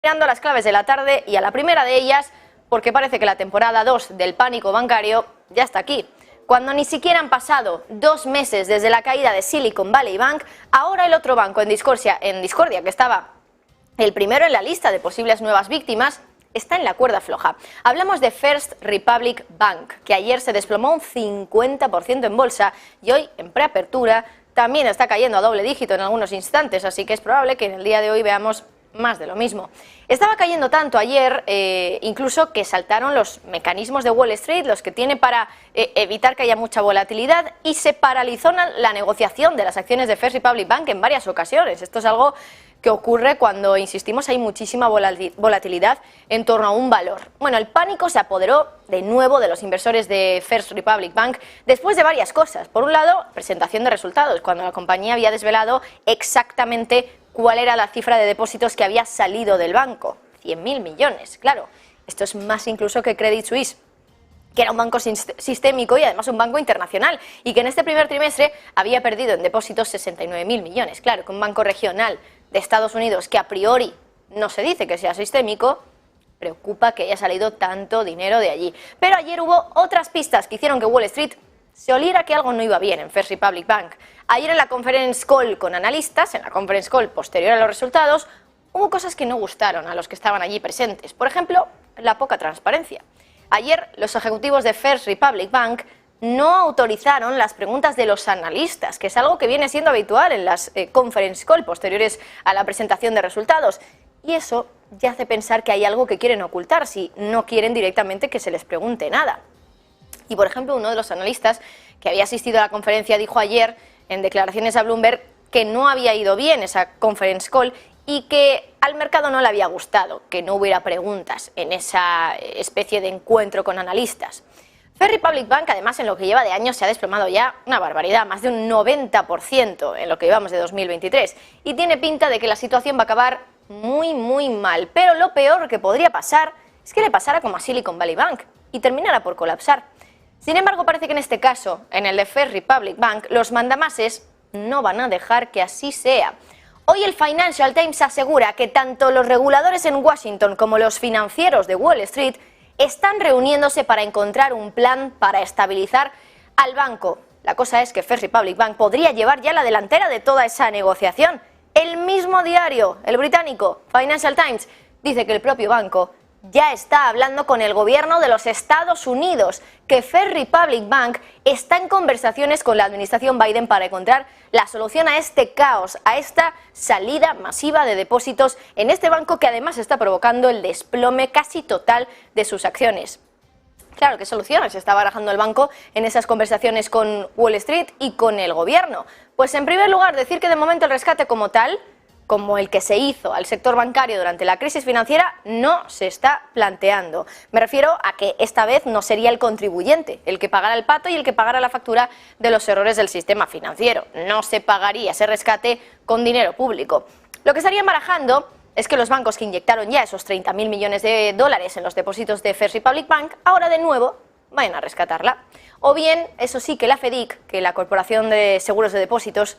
Mirando las claves de la tarde y a la primera de ellas, porque parece que la temporada 2 del pánico bancario ya está aquí. Cuando ni siquiera han pasado 2 meses desde la caída de Silicon Valley Bank, ahora el otro banco en discordia, que estaba el primero en la lista de posibles nuevas víctimas, está en la cuerda floja. Hablamos de First Republic Bank, que ayer se desplomó un 50% en bolsa y hoy, en preapertura, también está cayendo a doble dígito en algunos instantes, así que es probable que en el día de hoy veamos más de lo mismo. Estaba cayendo tanto ayer, incluso que saltaron los mecanismos de Wall Street, los que tiene para evitar que haya mucha volatilidad, y se paralizó la negociación de las acciones de First Republic Bank en varias ocasiones. Esto es algo que ocurre cuando, insistimos, hay muchísima volatilidad en torno a un valor. Bueno, el pánico se apoderó de nuevo de los inversores de First Republic Bank después de varias cosas. Por un lado, presentación de resultados, cuando la compañía había desvelado exactamente cuál era la cifra de depósitos que había salido del banco. 100.000 millones, claro. Esto es más incluso que Credit Suisse, que era un banco sistémico y además un banco internacional, y que en este primer trimestre había perdido en depósitos 69.000 millones. Claro, que un banco regional de Estados Unidos, que a priori no se dice que sea sistémico, preocupa que haya salido tanto dinero de allí. Pero ayer hubo otras pistas que hicieron que Wall Street se oliera que algo no iba bien en First Republic Bank. Ayer en la conference call con analistas, en la conference call posterior a los resultados, hubo cosas que no gustaron a los que estaban allí presentes. Por ejemplo, la poca transparencia. Ayer los ejecutivos de First Republic Bank no autorizaron las preguntas de los analistas, que es algo que viene siendo habitual en las conference call posteriores a la presentación de resultados. Y eso ya hace pensar que hay algo que quieren ocultar, si no quieren directamente que se les pregunte nada. Y, por ejemplo, uno de los analistas que había asistido a la conferencia dijo ayer, en declaraciones a Bloomberg, que no había ido bien esa conference call y que al mercado no le había gustado que no hubiera preguntas en esa especie de encuentro con analistas. First Republic Bank, además, en lo que lleva de año se ha desplomado ya una barbaridad, más de un 90% en lo que llevamos de 2023. Y tiene pinta de que la situación va a acabar muy, muy mal. Pero lo peor que podría pasar es que le pasara como a Silicon Valley Bank y terminara por colapsar. Sin embargo, parece que en este caso, en el de First Republic Bank, los mandamases no van a dejar que así sea. Hoy el Financial Times asegura que tanto los reguladores en Washington como los financieros de Wall Street están reuniéndose para encontrar un plan para estabilizar al banco. La cosa es que First Republic Bank podría llevar ya la delantera de toda esa negociación. El mismo diario, el británico Financial Times, dice que el propio banco ya está hablando con el gobierno de los Estados Unidos, que First Republic Bank está en conversaciones con la administración Biden para encontrar la solución a este caos, a esta salida masiva de depósitos en este banco, que además está provocando el desplome casi total de sus acciones. Claro, ¿qué soluciones está barajando el banco en esas conversaciones con Wall Street y con el gobierno? Pues en primer lugar, decir que de momento el rescate como tal, como el que se hizo al sector bancario durante la crisis financiera, no se está planteando. Me refiero a que esta vez no sería el contribuyente el que pagara el pato y el que pagara la factura de los errores del sistema financiero. No se pagaría ese rescate con dinero público. Lo que estarían barajando es que los bancos que inyectaron ya esos 30.000 millones de dólares en los depósitos de First Republic Bank, ahora de nuevo vayan a rescatarla. O bien, eso sí, que la FDIC, que la Corporación de Seguros de Depósitos,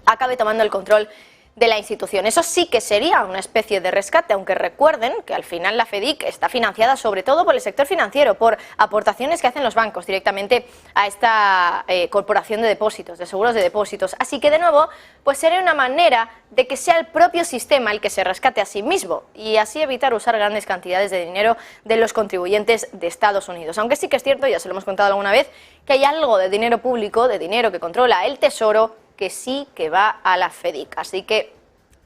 acabe tomando el control de la institución. Eso sí que sería una especie de rescate, aunque recuerden que al final la FDIC está financiada sobre todo por el sector financiero, por aportaciones que hacen los bancos directamente a esta corporación de depósitos, de seguros de depósitos. Así que de nuevo, pues sería una manera de que sea el propio sistema el que se rescate a sí mismo y así evitar usar grandes cantidades de dinero de los contribuyentes de Estados Unidos. Aunque sí que es cierto, ya se lo hemos contado alguna vez, que hay algo de dinero público, de dinero que controla el Tesoro, que sí que va a la FDIC. Así que,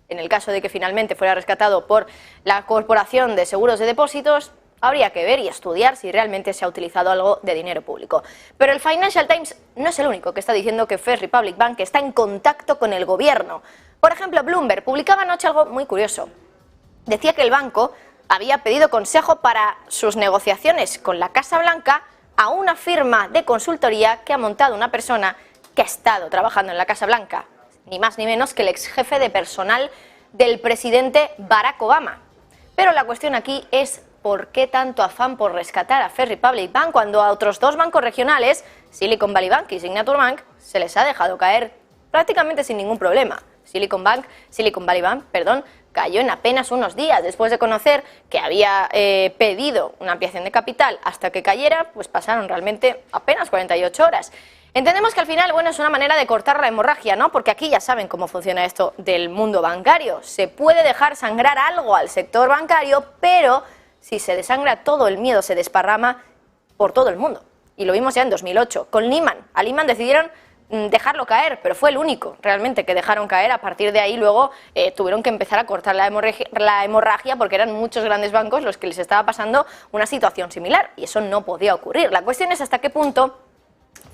en el caso de que finalmente fuera rescatado por la Corporación de Seguros de Depósitos, habría que ver y estudiar si realmente se ha utilizado algo de dinero público. Pero el Financial Times no es el único que está diciendo que First Republic Bank está en contacto con el gobierno. Por ejemplo, Bloomberg publicaba anoche algo muy curioso. Decía que el banco había pedido consejo para sus negociaciones con la Casa Blanca a una firma de consultoría que ha montado una persona que ha estado trabajando en la Casa Blanca, ni más ni menos que el ex jefe de personal del presidente Barack Obama. Pero la cuestión aquí es por qué tanto afán por rescatar a First Republic Bank cuando a otros dos bancos regionales, Silicon Valley Bank y Signature Bank, se les ha dejado caer prácticamente sin ningún problema. Silicon Valley Bank, cayó en apenas unos días, después de conocer que había pedido una ampliación de capital hasta que cayera, pues pasaron realmente apenas 48 horas. Entendemos que al final, bueno, es una manera de cortar la hemorragia, ¿no? Porque aquí ya saben cómo funciona esto del mundo bancario. Se puede dejar sangrar algo al sector bancario, pero si se desangra todo, el miedo se desparrama por todo el mundo. Y lo vimos ya en 2008 con Lehman. A Lehman decidieron dejarlo caer, pero fue el único realmente que dejaron caer. A partir de ahí luego tuvieron que empezar a cortar la hemorragia porque eran muchos grandes bancos los que les estaba pasando una situación similar y eso no podía ocurrir. La cuestión es hasta qué punto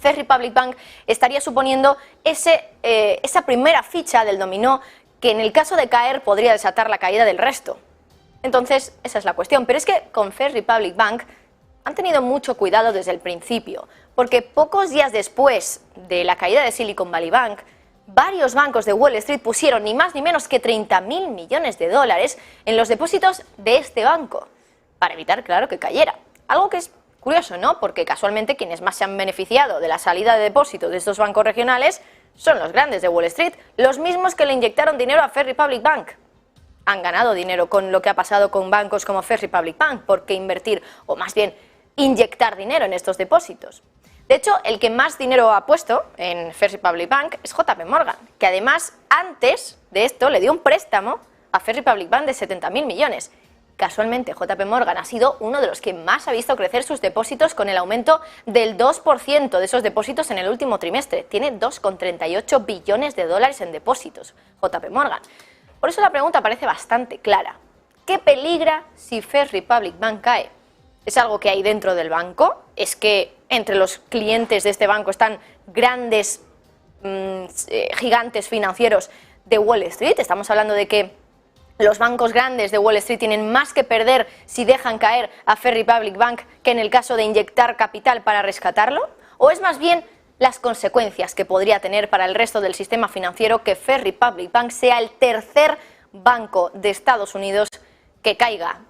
First Republic Bank estaría suponiendo esa primera ficha del dominó que en el caso de caer podría desatar la caída del resto. Entonces, esa es la cuestión. Pero es que con First Republic Bank han tenido mucho cuidado desde el principio, porque pocos días después de la caída de Silicon Valley Bank, varios bancos de Wall Street pusieron ni más ni menos que 30.000 millones de dólares en los depósitos de este banco, para evitar, claro, que cayera. Algo que es curioso, ¿no? Porque casualmente quienes más se han beneficiado de la salida de depósitos de estos bancos regionales son los grandes de Wall Street, los mismos que le inyectaron dinero a First Republic Bank. Han ganado dinero con lo que ha pasado con bancos como First Republic Bank, porque invertir, o más bien inyectar dinero en estos depósitos. De hecho, el que más dinero ha puesto en First Republic Bank es JP Morgan, que además antes de esto le dio un préstamo a First Republic Bank de 70.000 millones. Casualmente, JP Morgan ha sido uno de los que más ha visto crecer sus depósitos con el aumento del 2% de esos depósitos en el último trimestre. Tiene 2,38 billones de dólares en depósitos, JP Morgan. Por eso la pregunta parece bastante clara. ¿Qué peligra si First Republic Bank cae? ¿Es algo que hay dentro del banco? ¿Es que entre los clientes de este banco están grandes gigantes financieros de Wall Street? Estamos hablando de que los bancos grandes de Wall Street tienen más que perder si dejan caer a First Republic Bank que en el caso de inyectar capital para rescatarlo. ¿O es más bien las consecuencias que podría tener para el resto del sistema financiero que First Republic Bank sea el tercer banco de Estados Unidos que caiga?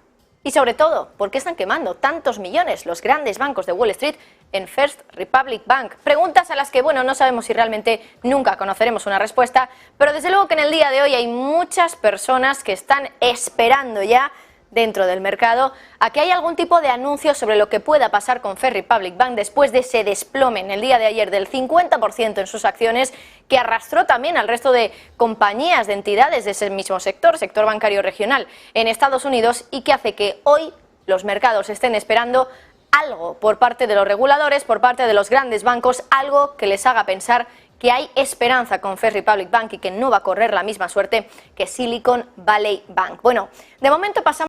Y sobre todo, ¿por qué están quemando tantos millones los grandes bancos de Wall Street en First Republic Bank? Preguntas a las que, bueno, no sabemos si realmente nunca conoceremos una respuesta, pero desde luego que en el día de hoy hay muchas personas que están esperando ya dentro del mercado a que haya algún tipo de anuncio sobre lo que pueda pasar con First Republic Bank después de ese desplome en el día de ayer del 50% en sus acciones, que arrastró también al resto de compañías, de entidades de ese mismo sector bancario regional en Estados Unidos, y que hace que hoy los mercados estén esperando algo por parte de los reguladores, por parte de los grandes bancos, algo que les haga pensar que hay esperanza con First Republic Bank y que no va a correr la misma suerte que Silicon Valley Bank. Bueno, de momento pasamos